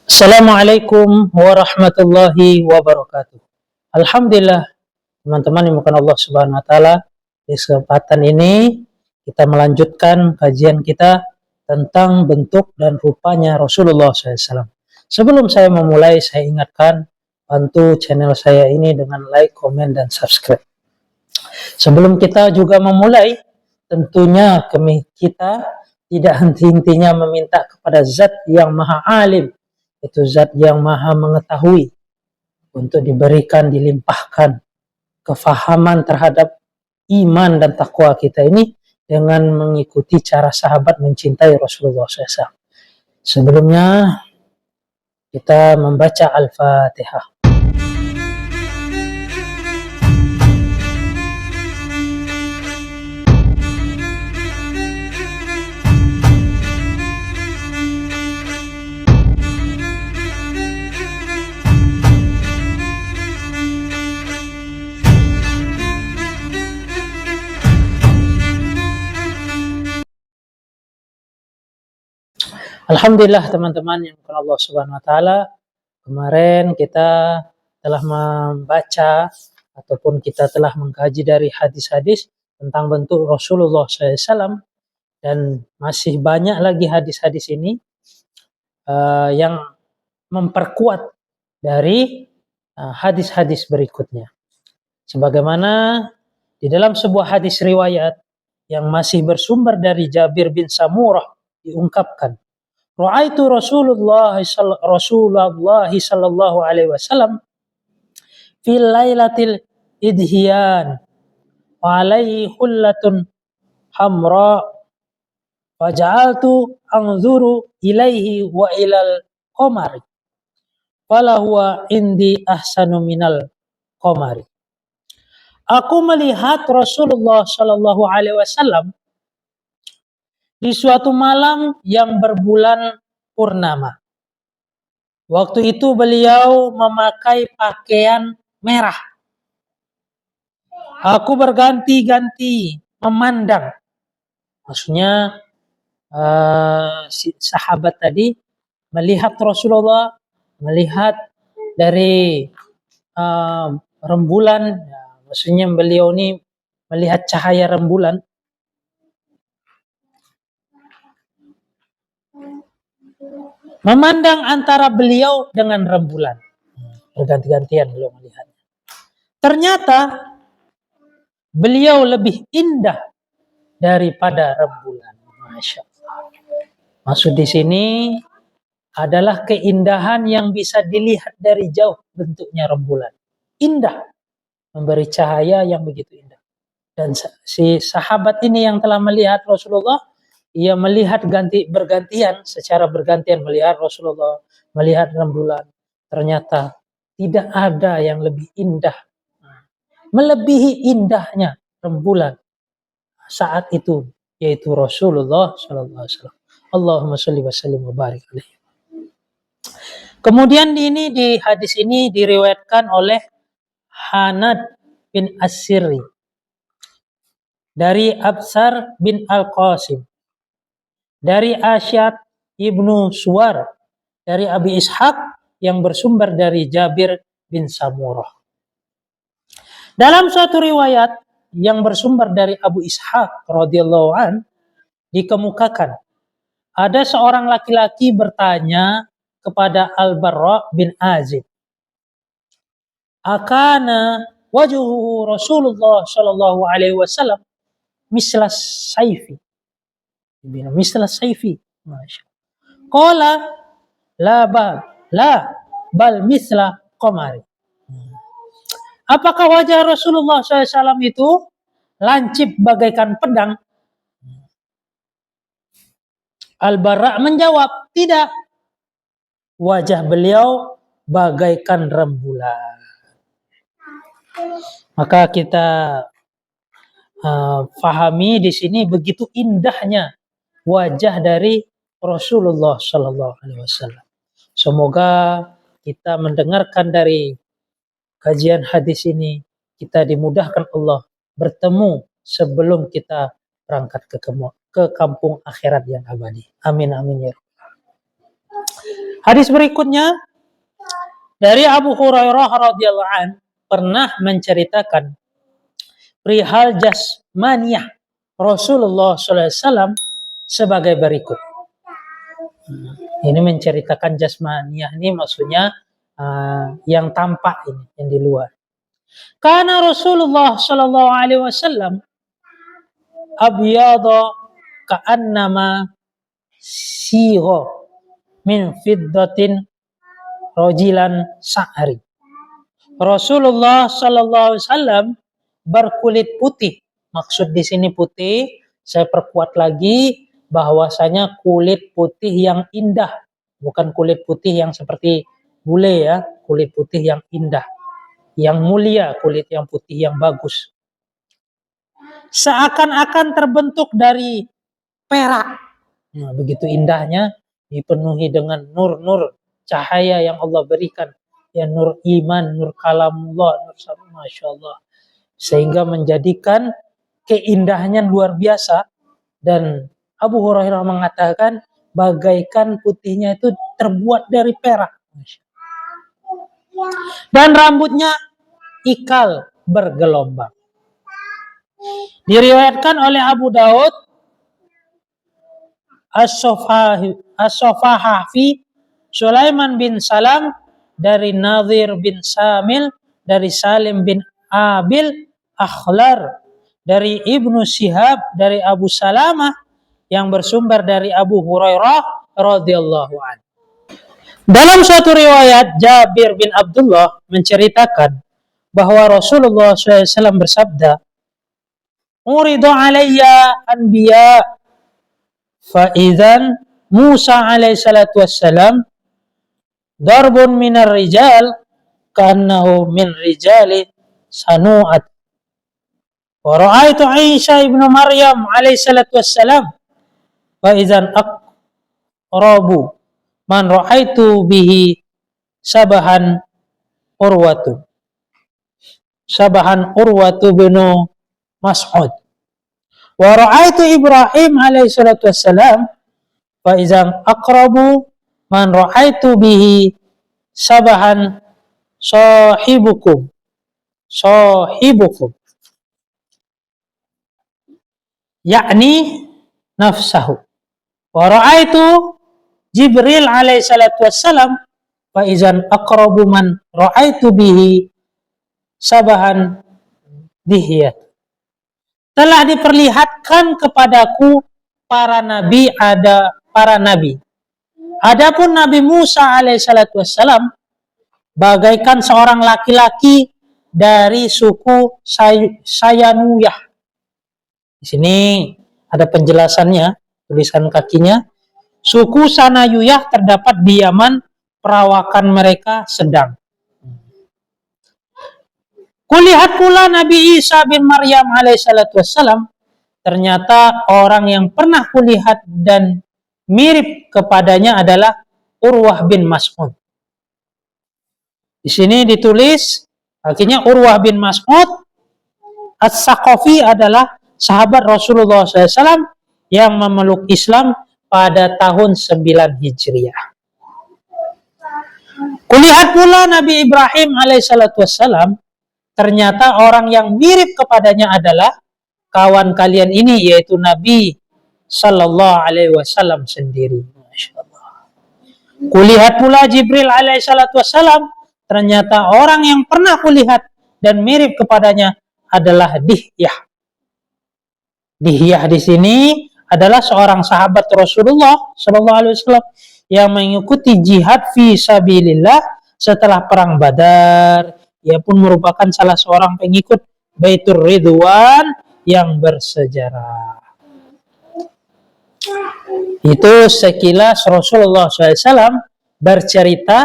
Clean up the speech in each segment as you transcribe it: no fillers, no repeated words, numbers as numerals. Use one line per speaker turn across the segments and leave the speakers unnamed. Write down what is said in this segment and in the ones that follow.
Assalamualaikum warahmatullahi wabarakatuh. Alhamdulillah, teman-teman yang dimuliakan Allah Subhanahu wa taala, di kesempatan ini kita melanjutkan kajian kita tentang bentuk dan rupanya Rasulullah SAW. Sebelum saya memulai, saya ingatkan bantu channel saya ini dengan like, komen, dan subscribe. Sebelum kita juga memulai, tentunya kita tidak henti-hentinya meminta kepada Zat yang Maha Alim, itu Zat yang Maha Mengetahui, untuk dilimpahkan kefahaman terhadap iman dan takwa kita ini dengan mengikuti cara sahabat mencintai Rasulullah SAW. Sebelumnya kita membaca Al-Fatihah. Alhamdulillah teman-teman yang dimuliakan Allah Subhanahu wa taala, kemarin kita telah membaca ataupun kita telah mengkaji dari hadis-hadis tentang bentuk Rasulullah SAW, dan masih banyak lagi hadis-hadis ini yang memperkuat dari hadis-hadis berikutnya. Sebagaimana di dalam sebuah hadis riwayat yang masih bersumber dari Jabir bin Samurah diungkapkan, Ra'aitu Rasulullah sallallahu alaihi wasallam fil lailatil idhiyan wa alaihi hullatun hamra wa ja'altu anzuru ilaihi wa ilal qamari fala huwa indi ahsanu minal qamari. Aku melihat Rasulullah sallallahu alaihi wasallam di suatu malam yang berbulan purnama. Waktu itu beliau memakai pakaian merah. Aku berganti-ganti memandang. Maksudnya si sahabat tadi melihat Rasulullah, melihat dari rembulan. Maksudnya beliau ini melihat cahaya rembulan. Memandang antara beliau dengan rembulan. Berganti-gantian beliau melihatnya. Ternyata beliau lebih indah daripada rembulan. Masya Allah. Maksud di sini adalah keindahan yang bisa dilihat dari jauh bentuknya rembulan. Indah. Memberi cahaya yang begitu indah. Dan si sahabat ini yang telah melihat Rasulullah, ia melihat bergantian, secara bergantian melihat Rasulullah, melihat rembulan. Ternyata tidak ada yang lebih indah, melebihi indahnya rembulan saat itu, yaitu Rasulullah sallallahu alaihi wasallam. Allahumma shalli wa sallim wa barik alaihi. Kemudian di hadis ini diriwayatkan oleh Hanad bin As-Sirri dari Absar bin Al-Qasim, dari Asyad ibnu Suwar, dari Abi Ishaq yang bersumber dari Jabir bin Samurah. Dalam suatu riwayat yang bersumber dari Abu Ishaq radhiyallahu an, dikemukakan ada seorang laki-laki bertanya kepada Al-Barra bin Azib, akana wajhu Rasulullah sallallahu alaihi wasallam mislas saifi. Mislas saifi. Qala la bal misla qamari. Apakah wajah Rasulullah SAW itu lancip bagaikan pedang? Al-Bara menjawab, tidak. Wajah beliau bagaikan rembulan. Maka kita fahami di sini begitu indahnya wajah dari Rasulullah Sallallahu Alaihi Wasallam. Semoga kita mendengarkan dari kajian hadis ini, kita dimudahkan Allah bertemu sebelum kita berangkat ke kampung akhirat yang abadi. Amin amin ya. Hadis berikutnya dari Abu Hurairah radhiyallahu an pernah menceritakan perihal jasmaniyah Rasulullah SAW sebagai berikut. Ini menceritakan jasmaniyah ini maksudnya yang tampak ini, yang di luar. Karena Rasulullah sallallahu alaihi wasallam abyada ka'annama sigha min fiddatin rojilan sa'ri. Rasulullah sallallahu alaihi wasallam berkulit putih. Maksud di sini putih, saya perkuat lagi bahwasanya kulit putih yang indah, bukan kulit putih yang seperti bule ya, kulit putih yang indah, yang mulia, kulit yang putih yang bagus. Seakan-akan terbentuk dari perak. Nah, begitu indahnya, dipenuhi dengan nur-nur cahaya yang Allah berikan. Ya, nur iman, nur kalamullah, nur Masya Allah. Sehingga menjadikan keindahannya luar biasa. Dan Abu Hurairah mengatakan bagaikan putihnya itu terbuat dari perak. Dan rambutnya ikal bergelombang. Diriwayatkan oleh Abu Daud As-Sofahafi Sulaiman bin Salam dari Nadhir bin Samil dari Salim bin Abil Akhlar dari Ibnu Shihab dari Abu Salamah yang bersumber dari Abu Hurairah radhiyallahu anhu. Dalam suatu riwayat Jabir bin Abdullah menceritakan bahwa Rasulullah SAW bersabda, "Uridu alayya anbiya fa idzan Musa alaihi salatu wassalam darbun minar rijal kannahu min rijali sanu'at. Wa ra'aitu Isa ibnu Maryam alaihi salatu wassalam fa idzan aqrabu man ra'aitu bihi sabahan urwatu binu Mas'ud. Wa ra'aitu Ibrahim alaihi salatu wassalam fa idzan aqrabu man ra'aitu bihi sabahan sahibukum yakni nafsahu. Wa ra'aitu Jibril alaihi salatu wassalam fa idzan aqrabu man ra'aitu bihi sabahan dihiyat. Telah diperlihatkan kepadaku para nabi. Adapun Nabi Musa alaihissalatu wassalam bagaikan seorang laki-laki dari suku Sayanuyah. Di sini ada penjelasannya, tulisan kakinya. Suku Sanayuyah terdapat di Yaman, perawakan mereka sedang. Kulihat pula Nabi Isa bin Maryam alaihissalatu wassalam, ternyata orang yang pernah kulihat dan mirip kepadanya adalah Urwah bin Mas'ud. Di sini ditulis, akhirnya Urwah bin Mas'ud As-Saqafi adalah sahabat Rasulullah SAW yang memeluk Islam pada tahun 9 Hijriah. Kulihat pula Nabi Ibrahim alaihissalatu wassalam, ternyata orang yang mirip kepadanya adalah kawan kalian ini, yaitu Nabi Sallallahu Alaihi Wasallam sendiri. Masya Allah. Kulihat pula Jibril Alaihi Salatu Wasallam, ternyata orang yang pernah kulihat dan mirip kepadanya adalah Dihyah. Dihyah di sini adalah seorang sahabat Rasulullah Sallallahu Alaihi Wasallam yang mengikuti jihad fi sabilillah setelah perang Badar. Ia pun merupakan salah seorang pengikut Baitur Ridwan yang bersejarah. Itu sekilas Rasulullah SAW bercerita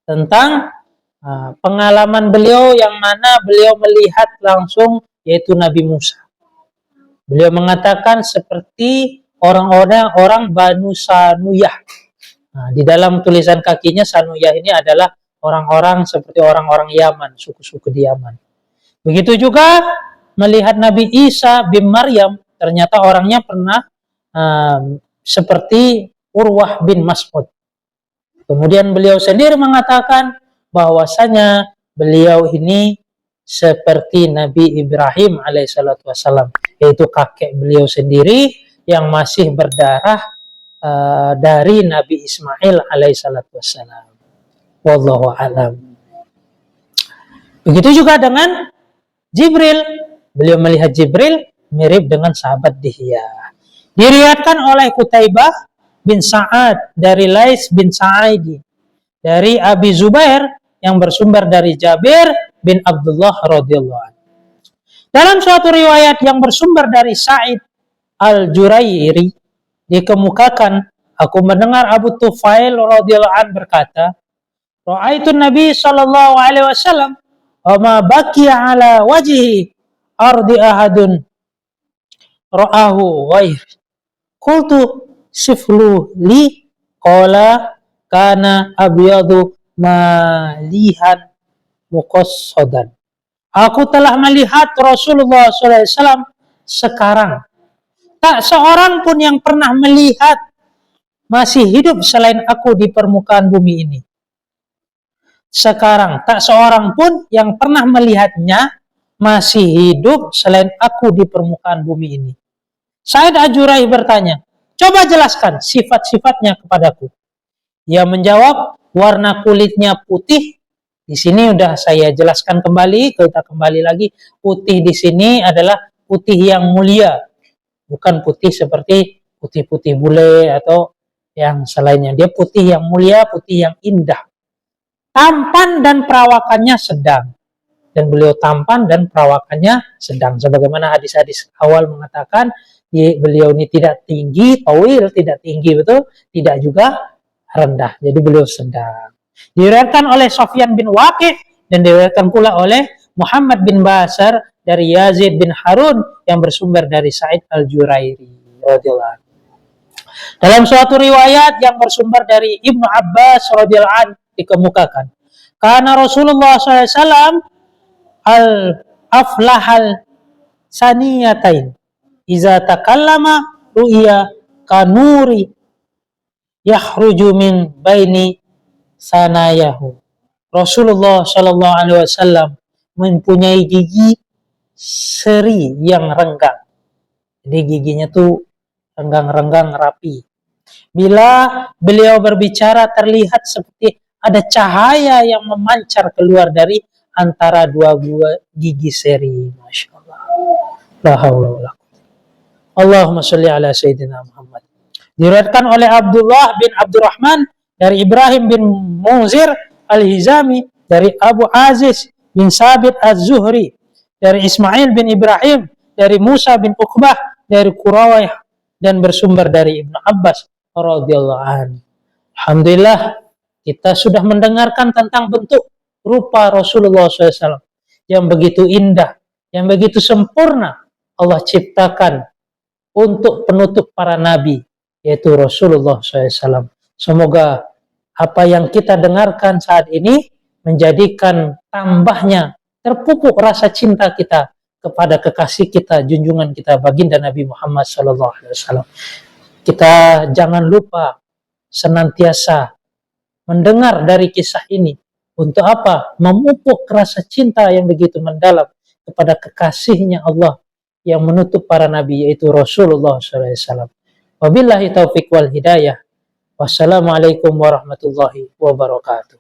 tentang pengalaman beliau yang mana beliau melihat langsung, yaitu Nabi Musa. Beliau mengatakan seperti orang Banu Sanuyah. Nah, di dalam tulisan kakinya Sanuyah ini adalah orang-orang seperti orang-orang Yaman, suku-suku di Yaman. Begitu juga melihat Nabi Isa bin Maryam, ternyata orangnya pernah seperti Urwah bin Mas'ud. Kemudian beliau sendiri mengatakan bahwasanya beliau ini seperti Nabi Ibrahim alaihissalatu wassalam, yaitu kakek beliau sendiri yang masih berdarah dari Nabi Ismail alaihissalatu wassalam. Wallahu a'lam. Begitu juga dengan Jibril. Beliau melihat Jibril mirip dengan sahabat Dihya. Diriwayatkan oleh Qutaibah bin Sa'ad dari Lais bin Sa'idi dari Abi Zubair yang bersumber dari Jabir bin Abdullah radhiyallahu anhu. Dalam suatu riwayat yang bersumber dari Sa'id Al-Jurairi dikemukakan, aku mendengar Abu Tufail radhiyallahu anhu berkata, ra'aitu Nabi sallallahu alaihi wasallam wa ma baqiya ala wajhi ardi ahadun ra'ahu ghair. Qultu siflu li qala kana abyadu malihan muqassadan. Aku telah melihat Rasulullah SAW sekarang. Tak seorang pun yang pernah melihat masih hidup selain aku di permukaan bumi ini. Sekarang, tak seorang pun yang pernah melihatnya masih hidup selain aku di permukaan bumi ini. Sa'id Al-Jurairi bertanya, coba jelaskan sifat-sifatnya kepadaku. Ia menjawab, warna kulitnya putih. Di sini sudah saya jelaskan kembali, kita kembali lagi. Putih di sini adalah putih yang mulia, bukan putih seperti putih-putih bule atau yang selainnya. Dia putih yang mulia, putih yang indah. Tampan dan perawakannya sedang. Dan beliau tampan dan perawakannya sedang. Sebagaimana hadis-hadis awal mengatakan, beliau ini tidak tinggi, tawil, tidak tinggi, betul, tidak juga rendah. Jadi beliau sedang. Diriwayatkan oleh Sufyan bin Waqih dan diriwayatkan pula oleh Muhammad bin Basar dari Yazid bin Harun yang bersumber dari Sa'id Al-Jurairi radhiyallahu anhu. Dalam suatu riwayat yang bersumber dari Ibnu Abbas radhiyallahu anhu dikemukakan, karena Rasulullah SAW al-aflahal saniyatain iza takallama ru'ya kanuri yakhruju min baini sanayahu. Rasulullah sallallahu alaihi wasallam mempunyai gigi seri yang renggang. Jadi giginya tuh renggang-renggang rapi. Bila beliau berbicara terlihat seperti ada cahaya yang memancar keluar dari antara dua gigi seri. Masya Allah. La haula wala quwwata. Allahumma sholli ala Sayyidina Muhammad. Diriwayatkan oleh Abdullah bin Abdurrahman dari Ibrahim bin Munzir Al-Hizami dari Abu Aziz bin Sabit Az-Zuhri dari Ismail bin Ibrahim dari Musa bin Uqbah dari Qurawayh dan bersumber dari Ibnu Abbas radhiyallahu anhu. Alhamdulillah, kita sudah mendengarkan tentang bentuk rupa Rasulullah SAW yang begitu indah, yang begitu sempurna Allah ciptakan untuk penutup para nabi, yaitu Rasulullah SAW. Semoga apa yang kita dengarkan saat ini menjadikan tambahnya terpupuk rasa cinta kita kepada kekasih kita, junjungan kita, baginda Nabi Muhammad SAW. Kita jangan lupa senantiasa mendengar dari kisah ini. Untuk apa? Memupuk rasa cinta yang begitu mendalam kepada kekasihnya Allah yang menutup para nabi, yaitu Rasulullah SAW. Wabillahi taufiq wal hidayah. Wassalamualaikum warahmatullahi wabarakatuh.